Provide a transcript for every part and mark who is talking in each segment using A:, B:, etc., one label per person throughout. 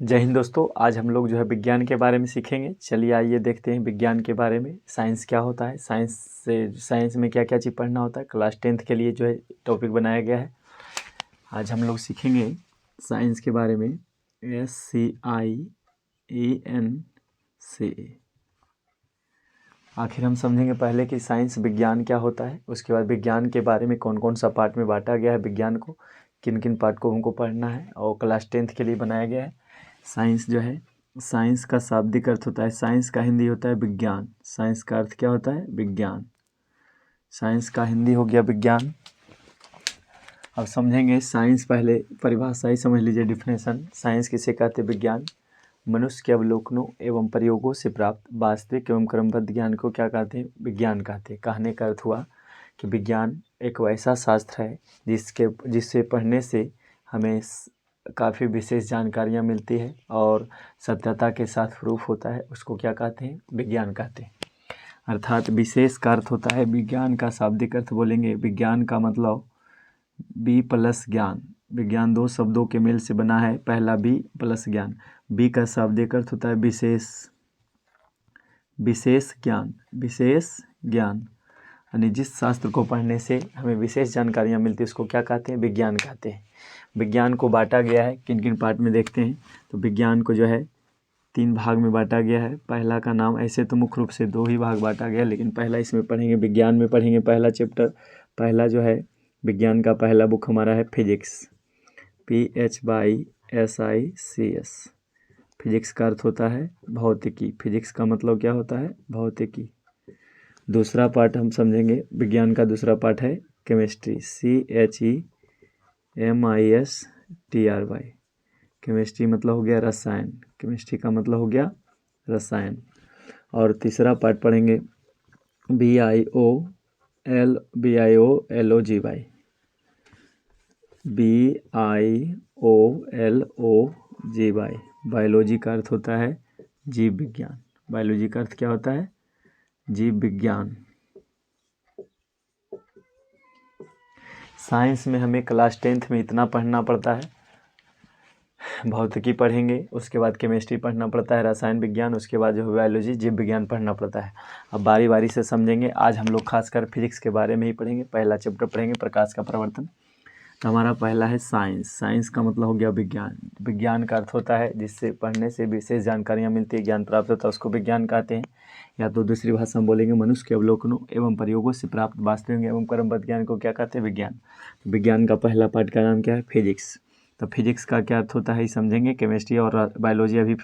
A: जय हिंद दोस्तों। आज हम लोग जो है विज्ञान के बारे में सीखेंगे। चलिए आइए देखते हैं विज्ञान के बारे में। साइंस क्या होता है, साइंस में क्या क्या चीज़ पढ़ना होता है। क्लास 10th के लिए जो है टॉपिक बनाया गया है। आज हम लोग सीखेंगे साइंस के बारे में। SCIENC। आखिर हम समझेंगे पहले कि साइंस विज्ञान क्या होता है, उसके बाद विज्ञान के बारे में कौन कौन सा पार्ट में बांटा गया है, विज्ञान को किन किन पार्ट को हमको पढ़ना है, और क्लास 10th के लिए बनाया गया है। साइंस जो है, साइंस का शाब्दिक अर्थ होता है, साइंस का हिंदी होता है विज्ञान। साइंस का अर्थ क्या होता है? विज्ञान। साइंस का हिंदी हो गया विज्ञान। अब समझेंगे साइंस। पहले परिभाषा ही समझ लीजिए, डिफिनेशन। साइंस किसे कहते हैं? विज्ञान। मनुष्य के अवलोकनों एवं प्रयोगों से प्राप्त वास्तविक एवं क्रमबद्ध ज्ञान को क्या कहते हैं? विज्ञान कहते हैं। कहने का अर्थ हुआ कि विज्ञान एक वैसा शास्त्र है जिससे पढ़ने से हमें काफ़ी विशेष जानकारियाँ मिलती है और सत्यता के साथ प्रूफ होता है। उसको क्या कहते हैं? विज्ञान कहते हैं। अर्थात विशेष का अर्थ होता है, विज्ञान का शाब्दिक अर्थ बोलेंगे, विज्ञान का मतलब बी प्लस ज्ञान। विज्ञान दो शब्दों के मेल से बना है। पहला बी प्लस ज्ञान। बी का शाब्दिक अर्थ होता है विशेष ज्ञान। विशेष ज्ञान यानी जिस शास्त्र को पढ़ने से हमें विशेष जानकारियाँ मिलती है उसको क्या कहते हैं? विज्ञान कहते हैं। विज्ञान को बांटा गया है किन किन पार्ट में देखते हैं। तो विज्ञान को जो है 3 भाग में बांटा गया है। पहला का नाम, ऐसे तो मुख्य रूप से 2 ही भाग बांटा गया, लेकिन पहला इसमें पढ़ेंगे, विज्ञान में पढ़ेंगे पहला चैप्टर। पहला जो है विज्ञान का पहला बुक हमारा है फिजिक्स। PHYSICS। फिजिक्स का अर्थ होता है भौतिकी। फिजिक्स का मतलब क्या होता है? भौतिकी। दूसरा पार्ट हम समझेंगे, विज्ञान का दूसरा पार्ट है केमिस्ट्री। CHEMISTRY। केमिस्ट्री मतलब हो गया रसायन। केमिस्ट्री का मतलब हो गया रसायन। और तीसरा पार्ट पढ़ेंगे BIOLOGY। BIOLOGY। बायोलॉजी का अर्थ होता है जीव विज्ञान। बायोलॉजी का अर्थ क्या होता है? जीव विज्ञान। साइंस में हमें क्लास 10th में इतना पढ़ना पड़ता है। भौतिकी पढ़ेंगे, उसके बाद केमिस्ट्री पढ़ना पड़ता है, रसायन विज्ञान, उसके बाद जो है बायोलॉजी जीव विज्ञान पढ़ना पड़ता है। अब बारी बारी से समझेंगे। आज हम लोग खासकर फिजिक्स के बारे में ही पढ़ेंगे। पहला चैप्टर पढ़ेंगे प्रकाश का प्रवर्तन। तो हमारा पहला है साइंस। साइंस का मतलब हो गया विज्ञान। विज्ञान का अर्थ होता है जिससे पढ़ने से विशेष जानकारियाँ मिलती है, ज्ञान प्राप्त होता है, उसको विज्ञान कहते हैं। या तो दूसरी भाषा में बोलेंगे, मनुष्य के अवलोकनों एवं प्रयोगों से प्राप्त वास्तविक एवं क्रमबद्ध ज्ञान को क्या कहते हैं? विज्ञान। विज्ञान का पहला पार्ट का नाम क्या है? फिजिक्स। तो फिजिक्स का क्या अर्थ होता है ये समझेंगे। केमिस्ट्री और बायोलॉजी अभी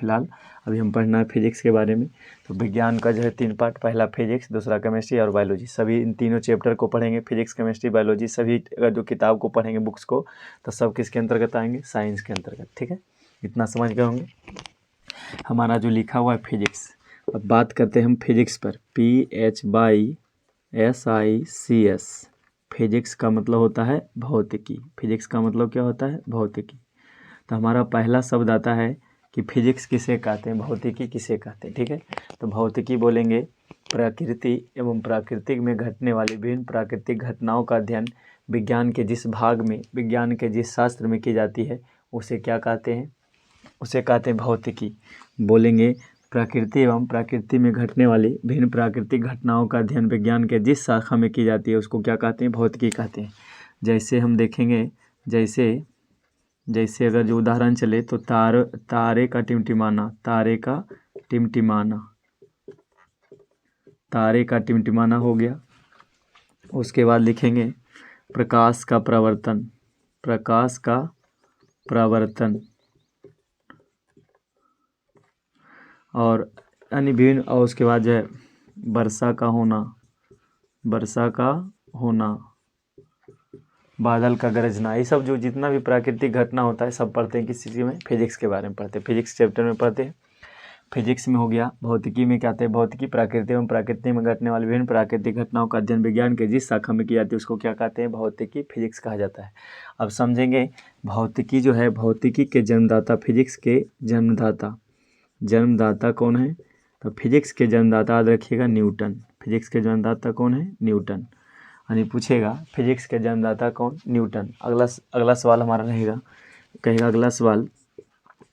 A: हम पढ़ना है फिजिक्स के बारे में। तो विज्ञान का जो है 3 पार्ट, पहला फिजिक्स, दूसरा केमिस्ट्री और बायोलॉजी। सभी इन तीनों चैप्टर को पढ़ेंगे, फिजिक्स केमिस्ट्री बायोलॉजी। सभी अगर जो किताब को पढ़ेंगे, बुक्स को, तो सब किसके अंतर्गत आएंगे? साइंस के अंतर्गत। ठीक है, इतना समझ गए होंगे। हमारा जो लिखा हुआ है फिजिक्स। अब बात करते हैं हम फिजिक्स पर। PHYSICS। फिजिक्स का मतलब होता है भौतिकी। फिजिक्स का मतलब क्या होता है? भौतिकी। तो हमारा पहला शब्द आता है कि फिजिक्स किसे कहते हैं, भौतिकी किसे कहते हैं। ठीक है, तो भौतिकी बोलेंगे प्रकृति एवं प्राकृतिक में घटने वाली विभिन्न प्राकृतिक घटनाओं का अध्ययन विज्ञान के जिस भाग में, विज्ञान के जिस शास्त्र में की जाती है उसे क्या कहते हैं? उसे कहते हैं भौतिकी। बोलेंगे प्रकृति एवं प्रकृति में घटने वाली विभिन्न प्राकृतिक घटनाओं का अध्ययन विज्ञान के जिस शाखा में की जाती है उसको क्या कहते हैं? भौतिकी कहते हैं। जैसे हम देखेंगे, जैसे अगर जो उदाहरण चले तो तारे का टिमटिमाना। तारे का टिमटिमाना हो गया। उसके बाद लिखेंगे प्रकाश का प्रवर्तन। और यानी विभिन्न, और उसके बाद जो है वर्षा का होना, बादल का गरजना। ये सब जो जितना भी प्राकृतिक घटना होता है सब पढ़ते हैं किस चीज़ में? फिजिक्स के बारे में पढ़ते हैं। फिजिक्स चैप्टर में पढ़ते हैं। फिजिक्स में हो गया। भौतिकी में क्या आते हैं? भौतिकी प्रकृति एवं प्रकृति में घटने वाली विभिन्न प्राकृतिक घटनाओं का अध्ययन विज्ञान के जिस शाखा में की जाती है उसको क्या कहते हैं? भौतिकी। फिजिक्स कहा जाता है। अब समझेंगे भौतिकी जो है, भौतिकी के जन्मदाता, फिजिक्स के जन्मदाता कौन है? तो फिजिक्स के जन्मदाता याद रखिएगा, न्यूटन। फिजिक्स के जन्मदाता कौन है? न्यूटन। यानी पूछेगा फिजिक्स के जन्मदाता कौन? न्यूटन। अगला सवाल हमारा रहेगा, कहेगा अगला सवाल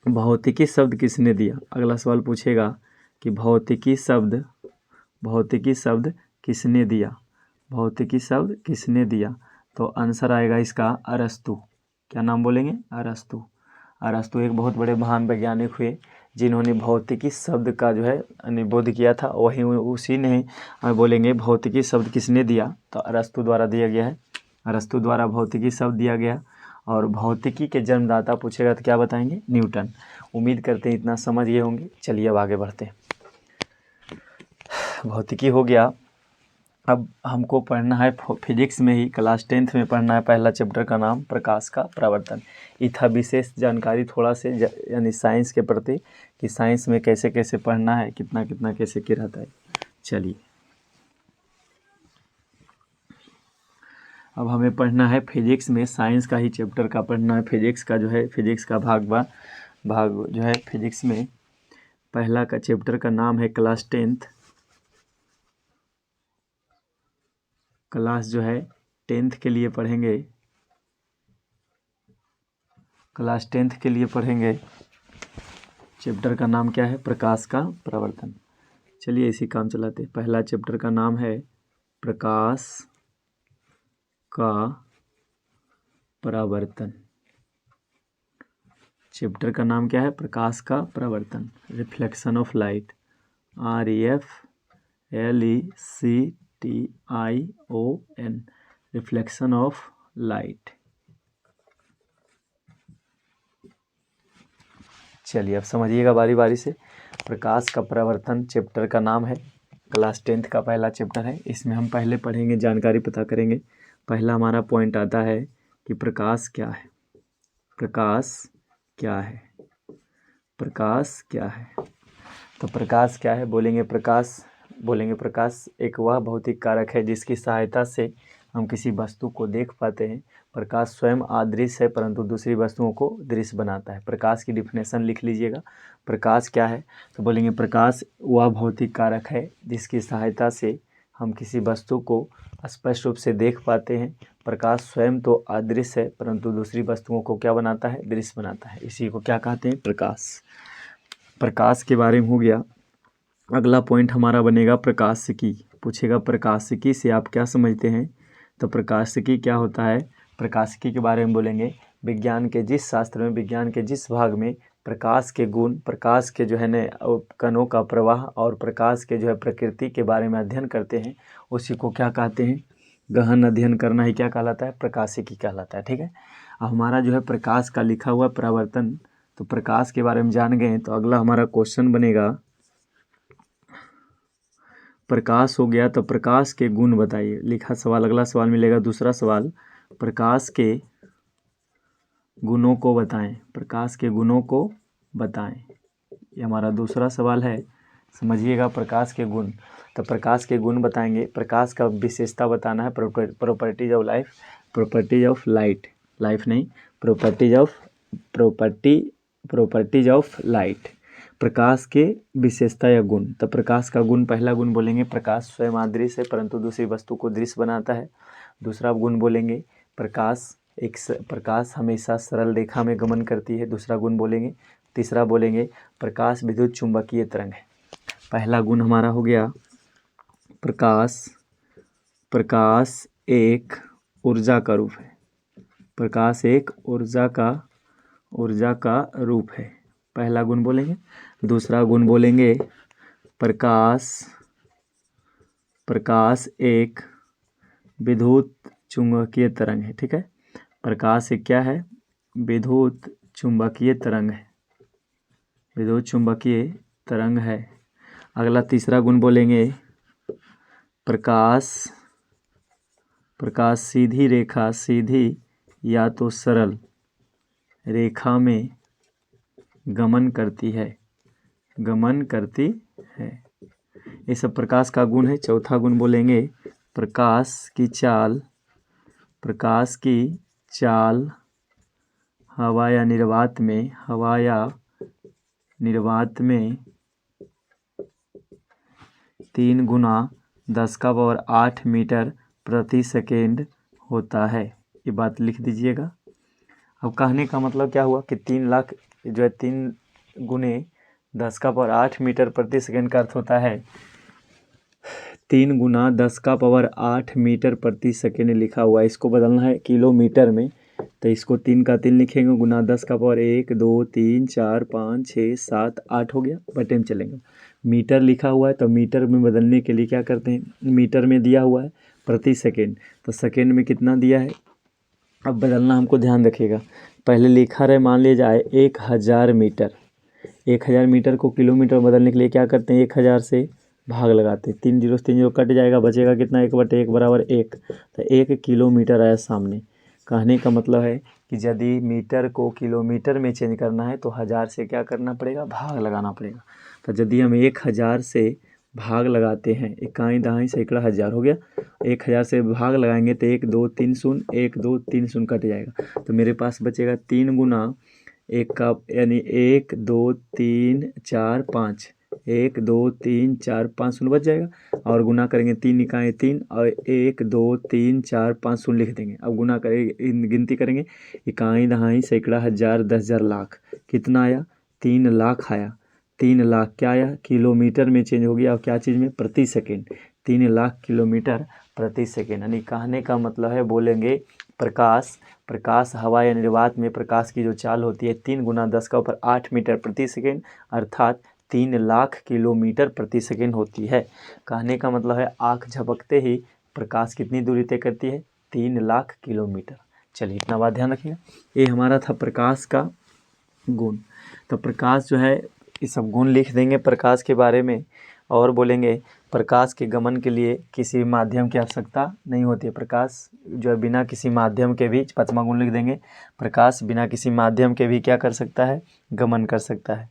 A: भौतिकी शब्द किसने दिया। अगला सवाल पूछेगा कि भौतिकी शब्द किसने दिया, भौतिकी शब्द किसने दिया। तो आंसर आएगा इसका अरस्तु। क्या नाम बोलेंगे, अरस्तु। अरस्तु एक बहुत बड़े महान वैज्ञानिक हुए जिन्होंने भौतिकी शब्द का जो है निबोध किया था, वही उसी ने बोलेंगे भौतिकी शब्द किसने दिया, तो अरस्तु द्वारा दिया गया है। अरस्तु द्वारा भौतिकी शब्द दिया गया। और भौतिकी के जन्मदाता पूछेगा तो क्या बताएंगे, न्यूटन। उम्मीद करते हैं इतना समझ गए होंगे। चलिए अब आगे बढ़ते हैं। भौतिकी हो गया। अब हमको पढ़ना है फिजिक्स में ही, क्लास 10th में पढ़ना है पहला चैप्टर का नाम प्रकाश का परावर्तन। ये था विशेष जानकारी थोड़ा से यानी साइंस के प्रति कि साइंस में कैसे कैसे पढ़ना है, कितना कितना कैसे क्या रहता है। चलिए अब हमें पढ़ना है फिजिक्स में, साइंस का ही चैप्टर का पढ़ना है। फिजिक्स का जो है, फिजिक्स का भाग जो है फिजिक्स में पहला का चैप्टर का नाम है क्लास 10th। क्लास जो है 10th के लिए पढ़ेंगे, क्लास 10th के लिए पढ़ेंगे। चैप्टर का नाम क्या है, प्रकाश का परावर्तन। चलिए इसी काम चलाते हैं। पहला चैप्टर का नाम है प्रकाश का परावर्तन। चैप्टर का नाम क्या है, प्रकाश का परावर्तन, reflection of light, REFLECTION, reflection of light. चलिए अब समझिएगा बारी बारी से। प्रकाश का परावर्तन चैप्टर का नाम है, क्लास 10th का पहला चैप्टर है। इसमें हम पहले पढ़ेंगे, जानकारी पता करेंगे। पहला हमारा पॉइंट आता है कि प्रकाश क्या है, प्रकाश क्या है, प्रकाश क्या है। तो प्रकाश क्या है बोलेंगे, प्रकाश एक वह भौतिक कारक है जिसकी सहायता से हम किसी वस्तु को देख पाते हैं। प्रकाश स्वयं अदृश्य है परंतु दूसरी वस्तुओं को दृश्य बनाता है। प्रकाश की डिफिनेशन लिख लीजिएगा। प्रकाश क्या है तो बोलेंगे प्रकाश वह भौतिक कारक है जिसकी सहायता से हम किसी वस्तु को स्पष्ट रूप से देख पाते हैं। प्रकाश स्वयं तो अदृश्य है परंतु दूसरी वस्तुओं को क्या बनाता है, दृश्य बनाता है। इसी को क्या कहते हैं, प्रकाश। प्रकाश के बारे में हो गया। अगला पॉइंट हमारा बनेगा प्रकाशिकी। पूछेगा प्रकाशिकी से आप क्या समझते हैं। तो प्रकाशिकी क्या होता है, प्रकाशिकी के बारे में बोलेंगे विज्ञान के जिस शास्त्र में, विज्ञान के जिस भाग में प्रकाश के गुण, प्रकाश के जो है न कणों का प्रवाह और प्रकाश के जो है प्रकृति के बारे में अध्ययन करते हैं, उसी को क्या कहते हैं, गहन अध्ययन करना ही क्या कहलाता है, प्रकाशिकी कहलाता है। ठीक है। अब हमारा जो है प्रकाश का लिखा हुआ परावर्तन, तो प्रकाश के बारे में जान गए। तो अगला हमारा क्वेश्चन बनेगा प्रकाश हो गया तो प्रकाश के गुण बताइए। लिखा सवाल, अगला सवाल मिलेगा दूसरा सवाल, प्रकाश के गुणों को बताएं, प्रकाश के गुणों को बताएं। ये हमारा दूसरा सवाल है। समझिएगा प्रकाश के गुण। तो प्रकाश के गुण बताएंगे, प्रकाश का विशेषता बताना है, properties of life, properties of light, life नहीं, प्रॉपर्टीज ऑफ लाइट, प्रकाश के विशेषता या गुण। तो प्रकाश का गुण, पहला गुण बोलेंगे प्रकाश स्वयं अदृश्य है परंतु दूसरी वस्तु को दृश्य बनाता है। दूसरा गुण बोलेंगे प्रकाश हमेशा सरल रेखा में गमन करती है। दूसरा गुण बोलेंगे। तीसरा बोलेंगे प्रकाश विद्युत चुंबकीय तरंग है। पहला गुण हमारा हो गया प्रकाश एक ऊर्जा का रूप है, प्रकाश एक ऊर्जा का रूप है, पहला गुण बोलेंगे। दूसरा गुण बोलेंगे प्रकाश एक विद्युत चुंबकीय तरंग है। ठीक है। प्रकाश एक क्या है, विद्युत चुंबकीय तरंग है, विद्युत चुंबकीय तरंग है। अगला तीसरा गुण बोलेंगे प्रकाश सीधी रेखा, सीधी या तो सरल रेखा में गमन करती है, ये सब प्रकाश का गुण है। चौथा गुण बोलेंगे प्रकाश की चाल हवा या निर्वात में 3 गुना 10⁸ मीटर प्रति सेकेंड होता है। ये बात लिख दीजिएगा। अब कहने का मतलब क्या हुआ कि 3 लाख जो है 3 गुने 10⁸ मीटर प्रति सेकेंड का अर्थ होता है 3 गुना 10⁸ मीटर प्रति सेकेंड लिखा हुआ है। इसको बदलना है किलोमीटर में, तो इसको 3 का 3 लिखेंगे, गुना 10⁸ 1 2 3 4 5 6 7 8 हो गया, बटे में चलेंगे। मीटर लिखा हुआ है तो मीटर में बदलने के लिए क्या करते हैं, मीटर में दिया हुआ है प्रति सेकेंड, तो सेकेंड में कितना दिया है, अब बदलना हमको ध्यान रखिएगा। पहले लिखा रहे मान लिया जाए 1000 मीटर, 1000 मीटर को किलोमीटर बदलने के लिए क्या करते हैं, 1000 से भाग लगाते हैं, 3 0 से 3 0 कट जाएगा, बचेगा कितना, 1/1 बराबर 1, तो 1 किलोमीटर आया सामने। कहने का मतलब है कि यदि मीटर को किलोमीटर में चेंज करना है तो 1000 से क्या करना पड़ेगा, भाग लगाना पड़ेगा। तो यदि हम 1000 से भाग लगाते हैं, इकाई दहाई सैकड़ा हज़ार हो गया, 1000 से भाग लगाएंगे तो 1 2 3 0 1 2 3 0 कट जाएगा, तो मेरे पास बचेगा 3 गुना 1 का यानी 1 2 3 4 5, 1 2 3 4 5 0 बच जाएगा, और गुना करेंगे 3 इकाई 3 और 1 2 3 4 5 0 लिख देंगे। अब गुना करेंगे, गिनती करेंगे, इकाई दहाई सैकड़ा हज़ार 10,000 लाख, कितना आया, 3 लाख आया। 3 लाख क्या आया, किलोमीटर में चेंज हो गया, और क्या चीज़ में, प्रति सेकेंड, 3 लाख किलोमीटर प्रति सेकेंड। यानी कहने का मतलब है, बोलेंगे प्रकाश हवा या निर्वात में प्रकाश की जो चाल होती है 3 गुना 10⁸ मीटर प्रति सेकेंड, अर्थात 3 लाख किलोमीटर प्रति सेकेंड होती है। कहने का मतलब है आँख झपकते ही प्रकाश कितनी दूरी तय करती है, 3 लाख किलोमीटर। चलिए इतना बात ध्यान रखिएगा। ये हमारा था प्रकाश का गुण। तो प्रकाश जो है, ये सब गुण लिख देंगे प्रकाश के बारे में, और बोलेंगे प्रकाश के गमन के लिए किसी माध्यम की आवश्यकता नहीं होती है। प्रकाश जो है बिना किसी माध्यम के भी, 5वां गुण लिख देंगे, प्रकाश बिना किसी माध्यम के भी क्या कर सकता है, गमन कर सकता है।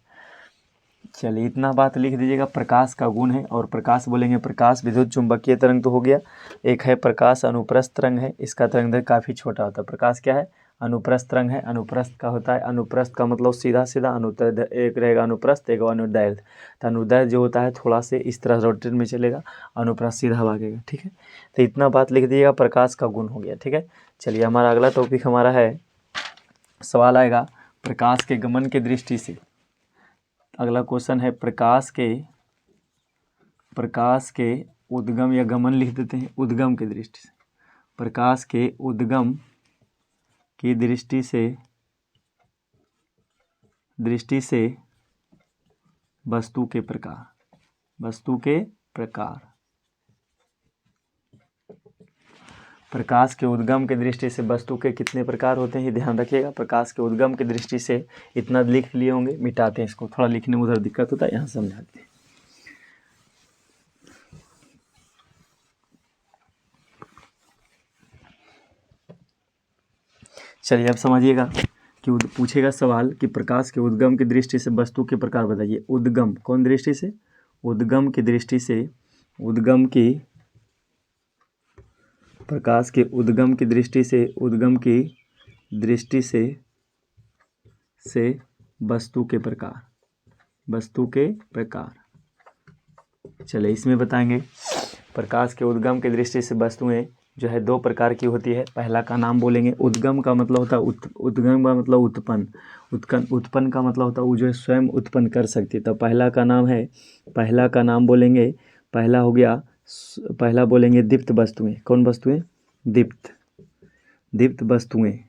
A: चलिए इतना बात लिख दीजिएगा, प्रकाश का गुण है। और प्रकाश बोलेंगे, प्रकाश विद्युत चुंबकीय तरंग तो हो गया, एक है प्रकाश अनुप्रस्थ तरंग है, इसका तरंग काफ़ी छोटा होता है। प्रकाश क्या है, अनुप्रस्थ तरंग है, अनुप्रस्थ का होता है, अनुप्रस्थ का मतलब सीधा सीधा, अनुदैर्ध्य एक रहेगा अनुप्रस्थ, एक अनुदैर्ध्य। तो अनुदैर्ध्य जो होता है थोड़ा से इस तरह रोटेट में चलेगा, अनुप्रस्थ सीधा भागेगा, ठीक है। तो इतना बात लिख दीजिएगा, प्रकाश का गुण हो गया, ठीक है। चलिए हमारा अगला टॉपिक हमारा है, सवाल आएगा प्रकाश के गमन की दृष्टि से। अगला क्वेश्चन है प्रकाश के उद्गम या गमन लिख देते हैं, उद्गम की दृष्टि से, प्रकाश के उद्गम की दृष्टि से वस्तु के प्रकार, प्रकाश के उद्गम की दृष्टि से वस्तु के कितने प्रकार होते हैं, ये ध्यान रखिएगा। प्रकाश के उद्गम की दृष्टि से इतना लिख लिए होंगे, मिटाते हैं इसको, थोड़ा लिखने में उधर दिक्कत होता है, यहाँ समझाते हैं। चलिए अब समझिएगा कि पूछेगा सवाल कि प्रकाश के उद्गम की दृष्टि से वस्तु के प्रकार बताइए। उद्गम कौन दृष्टि से, उद्गम की दृष्टि से, प्रकाश के उद्गम की दृष्टि से, वस्तु के प्रकार, चलिए इसमें बताएंगे। प्रकाश के उद्गम की दृष्टि से वस्तुएं जो है 2 प्रकार की होती है। पहला का नाम बोलेंगे, उद्गम का मतलब होता है उद्गम का मतलब उत्पन्न, उत्पन्न का मतलब होता है वो जो है स्वयं उत्पन्न कर सकती है। तो पहला का नाम बोलेंगे, पहला बोलेंगे दीप्त वस्तुएं। कौन वस्तुएं, दीप्त वस्तुएं।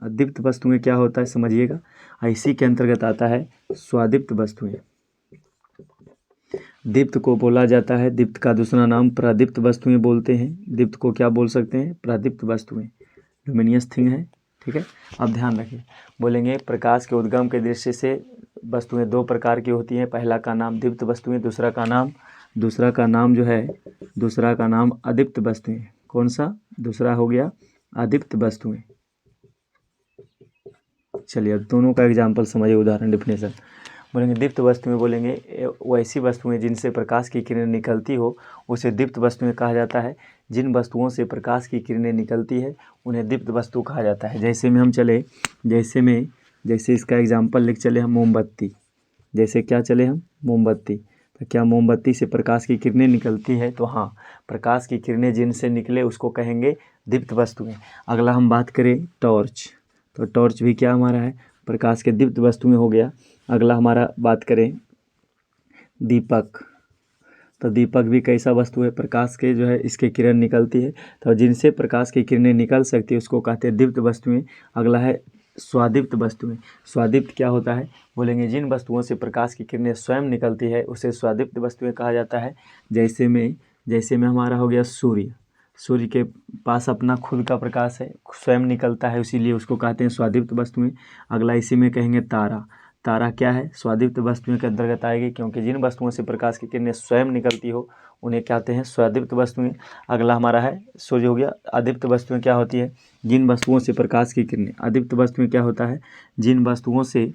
A: दीप्त वस्तुएं क्या होता है समझिएगा, इसी के अंतर्गत आता है स्वादीप्त वस्तुएं। दीप्त को बोला जाता है, दीप्त का दूसरा नाम प्रदीप्त वस्तुएं बोलते हैं। दीप्त को क्या बोल सकते हैं, प्रदीप्त वस्तुएं, ल्यूमिनियस थिंग है, ठीक है। अब ध्यान रखिए, बोलेंगे प्रकाश के उद्गम के दृष्टि से वस्तुएं 2 प्रकार की होती हैं। पहला का नाम दीप्त वस्तुएं, दूसरा का नाम अदीप्त वस्तुएं। कौन सा, दूसरा हो गया अदीप्त वस्तुएं। चलिए अब दोनों का एग्जाम्पल समझिए, उदाहरण डिफिनेशन। बोलेंगे दीप्त वस्तुएं, बोलेंगे वैसी वस्तुएं जिनसे प्रकाश की किरणें निकलती हो उसे दीप्त वस्तुएं कहा जाता है। जिन वस्तुओं से प्रकाश की किरणें निकलती है उन्हें दीप्त वस्तु कहा जाता है। जैसे इसका एग्जाम्पल लिख चले हम मोमबत्ती, जैसे क्या चले हम मोमबत्ती, तो क्या मोमबत्ती से प्रकाश की किरणें निकलती है, तो हाँ, प्रकाश की किरणें जिनसे निकले उसको कहेंगे दीप्त वस्तुएं। अगला हम बात करें टॉर्च, तो टॉर्च भी क्या हमारा है, प्रकाश के दीप्त वस्तुएं हो गया। अगला हमारा बात करें दीपक, तो दीपक भी कैसा वस्तु है, प्रकाश के जो है इसके किरण निकलती है, तो जिनसे प्रकाश की किरणें निकल सकती है उसको कहते हैं दीप्त वस्तुएं। अगला है स्वादीप्त वस्तुएं। स्वादीप्त क्या होता है, बोलेंगे जिन वस्तुओं से प्रकाश की किरणें स्वयं निकलती है उसे स्वादीप्त वस्तुएं कहा जाता है। जैसे में हमारा हो गया सूर्य, सूर्य के पास अपना खुद का प्रकाश है, स्वयं निकलता है, इसीलिए उसको कहते हैं स्वादीप्त वस्तुएं। अगला इसी में कहेंगे तारा। तारा क्या है, स्वादीप्त वस्तुओं के अंतर्गत आएगी, क्योंकि जिन वस्तुओं से प्रकाश की किरणें स्वयं निकलती हो उन्हें कहते हैं स्वादीप्त वस्तुएं। अगला हमारा है सूर्य हो गया। अदीप्त वस्तुएं क्या होती है, जिन वस्तुओं से प्रकाश की किरणें। अदीप्त वस्तुएं क्या होता है, जिन वस्तुओं से,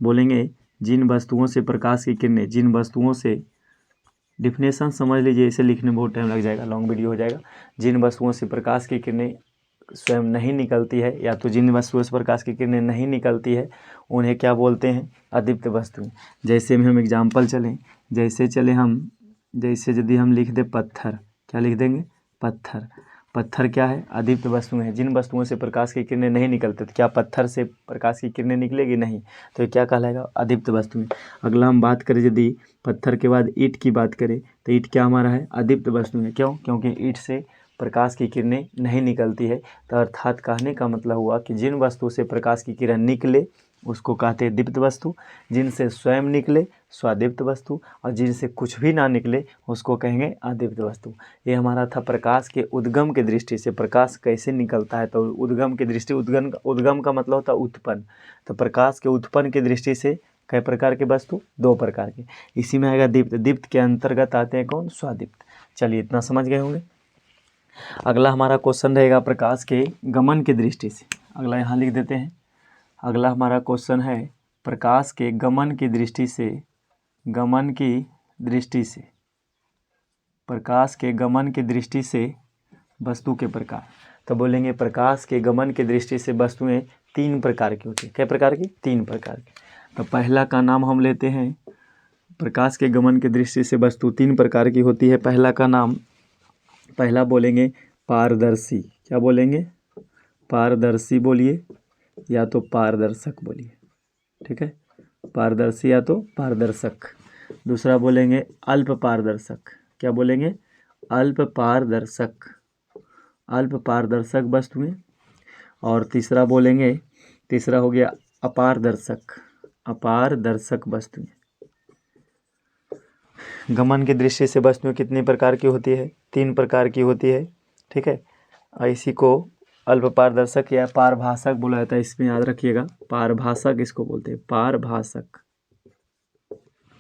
A: बोलेंगे जिन वस्तुओं से प्रकाश की किरणें, जिन वस्तुओं से, डिफिनेशन समझ लीजिए, इसे लिखने में बहुत टाइम लग जाएगा, लॉन्ग वीडियो हो जाएगा। जिन वस्तुओं से प्रकाश की किरणें स्वयं नहीं निकलती है, या तो जिन वस्तुओं से प्रकाश की किरणें नहीं निकलती है उन्हें क्या बोलते हैं, अदीप्त वस्तुएं। जैसे में हम एग्जाम्पल चलें, जैसे यदि हम लिख दें पत्थर, क्या लिख देंगे, पत्थर। पत्थर क्या है, अदीप्त वस्तुएं हैं। जिन वस्तुओं से प्रकाश की किरणें नहीं निकलती, तो क्या पत्थर से प्रकाश की किरणें निकलेगी, नहीं, तो ये क्या कहलाएगा, अदीप्त वस्तुएं। अगला हम बात करें, यदि पत्थर के बाद ईंट की बात करें, तो ईंट क्या हमारा है, अदीप्त वस्तुएं। क्यों, क्योंकि ईंट से प्रकाश की किरणें नहीं निकलती है। तो अर्थात कहने का मतलब हुआ कि जिन वस्तु से प्रकाश की किरण निकले उसको कहते हैं दीप्त वस्तु, जिनसे स्वयं निकले स्वादीप्त वस्तु, और जिनसे कुछ भी ना निकले उसको कहेंगे अदीप्त वस्तु। ये हमारा था प्रकाश के उद्गम की दृष्टि से, प्रकाश कैसे निकलता है, तो उद्गम की दृष्टि, उद्गम का मतलब होता है उत्पन्न, तो प्रकाश के उत्पन्न की दृष्टि से कई प्रकार के वस्तु, 2 प्रकार के, इसी में आएगा दीप्त। दीप्त के अंतर्गत आते हैं कौन, स्वादीप्त। चलिए इतना समझ गए होंगे। अगला हमारा क्वेश्चन रहेगा प्रकाश के गमन की दृष्टि से। अगला यहाँ लिख देते हैं। अगला हमारा क्वेश्चन है प्रकाश के गमन की दृष्टि से, गमन की दृष्टि से, प्रकाश के गमन की दृष्टि से वस्तु के प्रकार। तो बोलेंगे प्रकाश के गमन की दृष्टि से वस्तुएं 3 प्रकार की होती है। कै प्रकार की, 3 प्रकार की। तो पहला का नाम हम लेते हैं, प्रकाश के गमन की दृष्टि से वस्तु 3 प्रकार की होती है। पहला का नाम, पहला बोलेंगे पारदर्शी। क्या बोलेंगे, पारदर्शी बोलिए या तो पारदर्शक बोलिए, ठीक है, पारदर्शी या तो पारदर्शक। दूसरा बोलेंगे अल्प पारदर्शक। क्या बोलेंगे, अल्प पारदर्शक, अल्प पारदर्शक वस्तुएं। और तीसरा बोलेंगे, तीसरा हो गया अपारदर्शक, अपारदर्शक वस्तुएं। गमन की दृष्टि से वस्तुएं कितनी प्रकार की होती है, 3 प्रकार की होती है, ठीक है। इसी को अल्प पारदर्शक या पारभाषक बोला जाता है, इसमें याद रखिएगा, पारभाषक इसको बोलते हैं, पारभाषक।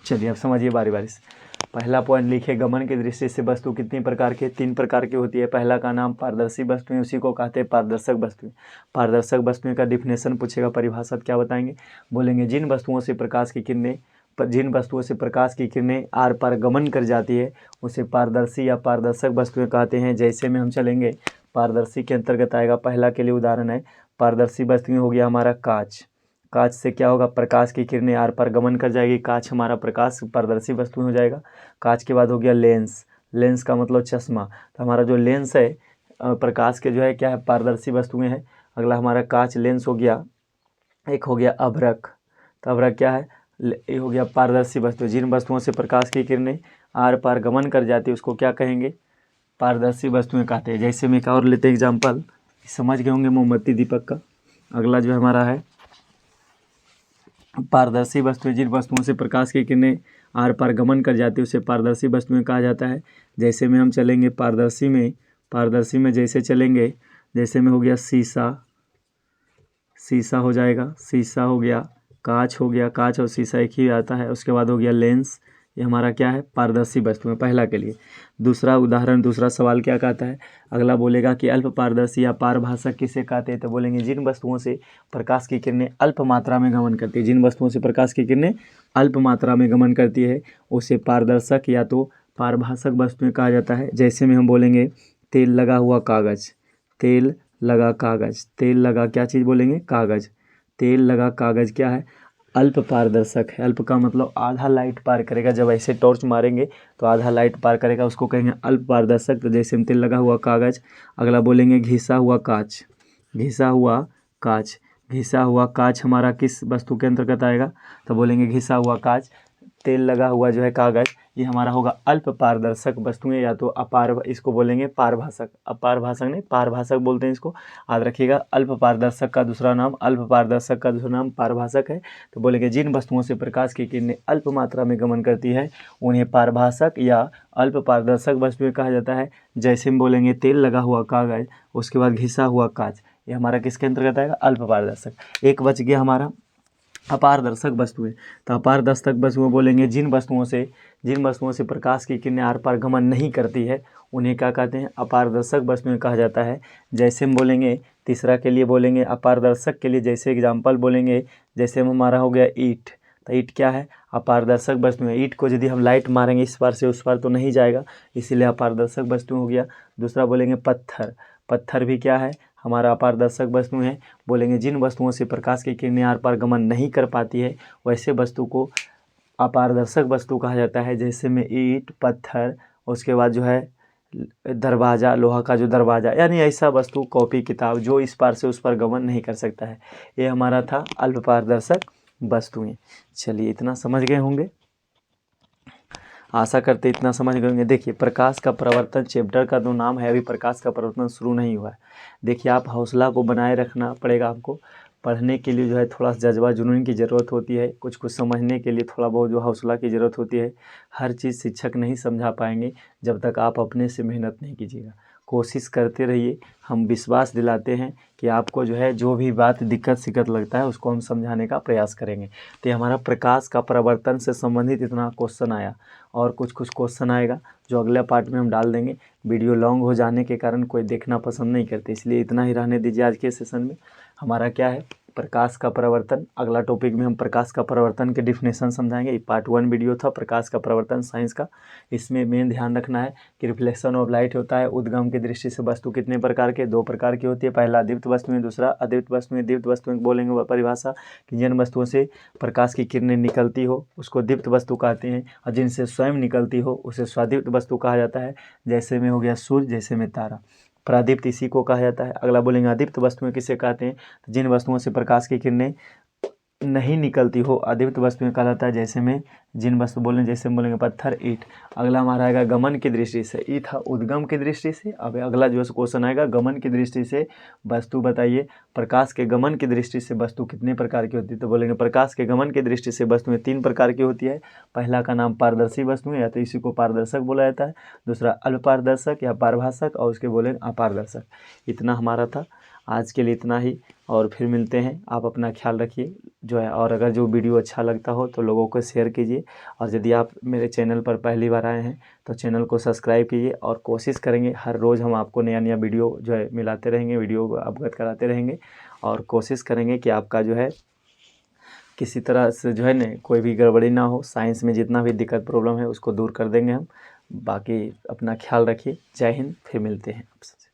A: चलिए अब समझिए बारी बारी से। पहला पॉइंट लिखिए, गमन की दृष्टि से वस्तु कितनी प्रकार की, 3 प्रकार की होती है। पहला का नाम पारदर्शी वस्तुएं, उसी को कहते हैं पारदर्शक वस्तुएं। पारदर्शक वस्तुएं का डिफिनेशन पूछेगा, परिभाषा क्या बताएंगे, बोलेंगे जिन वस्तुओं से प्रकाश की किरणें, जिन वस्तुओं से प्रकाश की किरणें आर पार गमन कर जाती है उसे पारदर्शी या पारदर्शक वस्तुएं कहते हैं। जैसे में हम चलेंगे, पारदर्शी के अंतर्गत आएगा, पहला के लिए उदाहरण है, पारदर्शी वस्तुएं हो गया हमारा कांच। कांच से क्या होगा, प्रकाश की किरणें आर पार गमन कर जाएगी, कांच हमारा प्रकाश पारदर्शी वस्तु हो जाएगा। कांच के बाद हो गया लेंस। लेंस का मतलब चश्मा। तो हमारा जो लेंस है प्रकाश के जो है क्या है, पारदर्शी वस्तुएं हैं। अगला हमारा कांच लेंस हो गया। एक हो गया अभ्रक। तो अभ्रक क्या है, ये हो गया पारदर्शी वस्तु। जिन वस्तुओं से प्रकाश की किरणें आर पार गमन कर जाती है उसको क्या कहेंगे, पारदर्शी वस्तुएं कहते हैं। जैसे में एक और लेते हैं एग्जाम्पल, समझ गए होंगे, मोमबत्ती दीपक का। अगला जो हमारा है पारदर्शी वस्तुएं, जिन वस्तुओं से प्रकाश की किरणें आर पार गमन कर जाती है उसे पारदर्शी वस्तुएं कहा जाता है। जैसे में हम चलेंगे पारदर्शी में जैसे चलेंगे, जैसे में हो गया शीशा, शीशा हो जाएगा, शीशा हो गया, कांच हो गया, कांच और शीशा एक ही आता है। उसके बाद हो गया लेंस, ये हमारा क्या है, पारदर्शी वस्तु है, पहला के लिए। दूसरा उदाहरण, दूसरा सवाल क्या कहता है, अगला बोलेगा कि अल्प पारदर्शी या पारभाषक किसे कहते हैं। तो बोलेंगे जिन वस्तुओं से प्रकाश की किरणें अल्प मात्रा में गमन करती है, जिन वस्तुओं से प्रकाश की किरणें अल्प मात्रा में गमन करती है उसे पारदर्शक या तो पारभाषक वस्तुएं कहा जाता है। जैसे में हम बोलेंगे तेल लगा हुआ कागज़, तेल लगा कागज़, तेल लगा क्या चीज़ बोलेंगे, कागज़। तेल लगा कागज़ क्या है, अल्प पारदर्शक है। अल्प का मतलब आधा लाइट पार करेगा, जब ऐसे टॉर्च मारेंगे तो आधा लाइट पार करेगा, उसको कहेंगे अल्प पारदर्शक। तो जैसे में तेल लगा हुआ कागज़। अगला बोलेंगे घिसा हुआ कांच, घिसा हुआ कांच। घिसा हुआ कांच हमारा किस वस्तु के अंतर्गत आएगा, तो बोलेंगे घिसा हुआ कांच। तेल लगा हुआ जो है कागज़, ये हमारा होगा अल्प पारदर्शक वस्तुएं, या तो इसको बोलेंगे पारभाषक। अपारभाषक नहीं, पारभाषक बोलते हैं इसको, याद रखिएगा। अल्प पारदर्शक का दूसरा नाम, अल्प पारदर्शक का दूसरा नाम पारभाषक है। तो बोलेंगे जिन वस्तुओं से प्रकाश की किरणें अल्प मात्रा में गमन करती है उन्हें पारभाषक या अल्प पारदर्शक वस्तुएं कहा जाता है। जैसे हम बोलेंगे तेल लगा हुआ कागज़, उसके बाद घिसा हुआ कांच, ये हमारा किसके अंतर्गत आएगा, अल्प पारदर्शक। एक बच गया हमारा अपारदर्शक वस्तुएं। तो अपारदर्शक वस्तुएं बोलेंगे जिन वस्तुओं से प्रकाश की किरणें आर पार गमन नहीं करती है उन्हें क्या कहते हैं, अपारदर्शक वस्तुएं कहा जाता है। जैसे हम बोलेंगे तीसरा के लिए बोलेंगे अपारदर्शक के लिए, जैसे एग्जाम्पल बोलेंगे, जैसे हमारा हो गया ईंट। तो ईंट क्या है, अपारदर्शक वस्तु है। ईंट को यदि हम लाइट मारेंगे इस पार से उस पार तो नहीं जाएगा, इसीलिए अपारदर्शक वस्तु हो गया। दूसरा बोलेंगे पत्थर। पत्थर भी क्या है, हमारा अपारदर्शक वस्तु है। बोलेंगे जिन वस्तुओं से प्रकाश की किरणें आर पार गमन नहीं कर पाती है वैसे वस्तु को अपारदर्शक वस्तु कहा जाता है। जैसे में ईंट, पत्थर, उसके बाद जो है दरवाज़ा, लोहा का जो दरवाज़ा, यानी ऐसा वस्तु, कॉपी किताब जो इस पार से उस पार गमन नहीं कर सकता है। ये हमारा था अल्प पारदर्शक वस्तुएं। चलिए इतना समझ गए होंगे, आशा करते इतना समझ गए होंगे। देखिए प्रकाश का प्रवर्तन चैप्टर का जो नाम है, अभी प्रकाश का प्रवर्तन शुरू नहीं हुआ है। देखिए आप हौसला को बनाए रखना पड़ेगा आपको। पढ़ने के लिए जो है थोड़ा जज्बा जुनून की ज़रूरत होती है, कुछ कुछ समझने के लिए थोड़ा बहुत जो हौसला की ज़रूरत होती है। हर चीज़ शिक्षक नहीं समझा पाएंगे जब तक आप अपने से मेहनत नहीं कीजिएगा। कोशिश करते रहिए, हम विश्वास दिलाते हैं कि आपको जो है जो भी बात दिक्कत सिक्कत लगता है उसको हम समझाने का प्रयास करेंगे। तो हमारा प्रकाश का प्रवर्तन से संबंधित इतना क्वेश्चन आया, और कुछ क्वेश्चन आएगा जो अगले पार्ट में हम डाल देंगे। वीडियो लॉन्ग हो जाने के कारण कोई देखना पसंद नहीं करते, इसलिए इतना ही रहने दीजिए आज के सेशन में। हमारा क्या है, प्रकाश का प्रवर्तन। अगला टॉपिक में हम प्रकाश का प्रवर्तन के डिफिनेशन समझाएंगे। ये पार्ट 1 वीडियो था प्रकाश का प्रवर्तन साइंस का। इसमें मेन ध्यान रखना है कि रिफ्लेक्शन ऑफ लाइट होता है उद्गम की दृष्टि से वस्तु कितने प्रकार के, 2 प्रकार की होती है। पहला दीप्त वस्तुएं, दूसरा अदीप्त वस्तुएं। दीप्त वस्तुएं बोलेंगे परिभाषा कि जिन वस्तुओं से प्रकाश की किरणें निकलती हो उसको दीप्त वस्तु कहते हैं, और जिनसे स्वयं निकलती हो उसे स्वादीप्त वस्तु कहा जाता है। जैसे में हो गया सूर्य, जैसे में तारा। प्रादीप्त इसी को कहा जाता है। अगला बोलेंगे अदीप्त वस्तुएं किसे कहते हैं, तो जिन वस्तुओं से प्रकाश की किरणें नहीं निकलती हो अदीप्त वस्तुएं कहलाता है। जैसे में जिन वस्तु बोलेंगे, जैसे हम बोलेंगे पत्थर, ईंट। अगला हमारा आएगा गमन की दृष्टि से। ई था उद्गम की दृष्टि से, अब अगला जो क्वेश्चन आएगा गमन की दृष्टि से वस्तु बताइए। प्रकाश के गमन की दृष्टि से वस्तु कितने प्रकार की होती है, तो बोलेंगे प्रकाश के गमन की दृष्टि से वस्तुएं 3 प्रकार की होती है। पहला का नाम पारदर्शी वस्तुएं, या तो इसी को पारदर्शक बोला जाता है। दूसरा अल्पपारदर्शक या पारभाषक, और उसके बोलेंगे अपारदर्शक। इतना हमारा था आज के लिए, इतना ही, और फिर मिलते हैं। आप अपना ख्याल रखिए जो है, और अगर जो वीडियो अच्छा लगता हो तो लोगों को शेयर कीजिए, और यदि आप मेरे चैनल पर पहली बार आए हैं तो चैनल को सब्सक्राइब कीजिए। और कोशिश करेंगे हर रोज़ हम आपको नया नया वीडियो जो है मिलाते रहेंगे, वीडियो को अवगत कराते रहेंगे, और कोशिश करेंगे कि आपका जो है किसी तरह से जो है न कोई भी गड़बड़ी ना हो। साइंस में जितना भी दिक्कत प्रॉब्लम है उसको दूर कर देंगे हम। बाकी अपना ख्याल रखिए। जय हिंद, फिर मिलते हैं आपसे।